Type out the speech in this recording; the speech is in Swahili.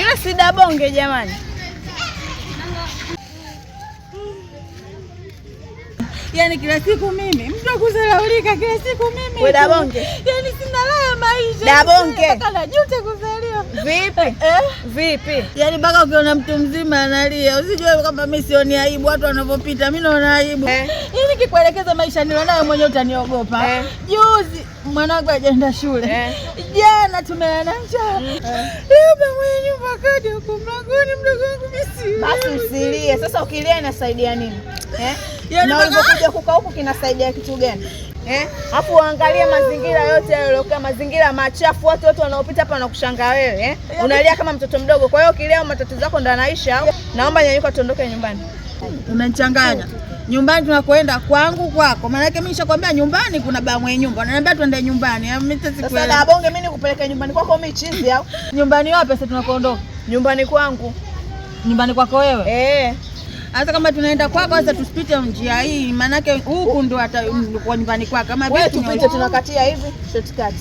Ile si Dabonge jamani. Yaani kila siku mimi mtu akuzalaulika kila siku mimi. Wewe Dabonge. Yaani sina raha maisha. Dabonge. Kana juta kuzaliwa. Vipi? Vipi? Yaani mpaka ukiona mtu mzima analia, usijue kama mimi sioni aibu watu wanavyopita, mimi naona aibu. Yaani kikuelekeza maisha nilionayo mwenyewe utaniogopa. Juzi mwanangu hajaenda shule. Jana tumeana njaa. Leo mwenye nyumba kaja huko mlangoni mdogo wangu mimi. Basi usilie. Sasa ukilia inasaidia nini? Na ulipokuja kukaa huku kinasaidia kitu gani? Hapo uangalie mazingira yote yaliyokaa, mazingira machafu, watu wote wanaopita hapa wanakushangaa wewe, unalia kama mtoto mdogo. Kwa hiyo kileo matatizo yako ndo yanaisha. Naomba nyanyuka tuondoke nyumbani. Unanichanganya. Nyumbani tunakoenda kwangu kwako. Maana yake mimi nishakwambia nyumbani kuna baa mwenye nyumba. Unaniambia tuende nyumbani. Sasa Dabonge mimi nikupeleke nyumbani kwako mimi chizi au? Nyumbani wapi sasa tunakoondoka? Nyumbani kwangu. Nyumbani kwako wewe? Hata kama tunaenda kwako sasa tusipite njia hii, maana yake huku ndo hata kwa nyumbani kwako. Kama wewe tupite tunakatia hivi shortcut.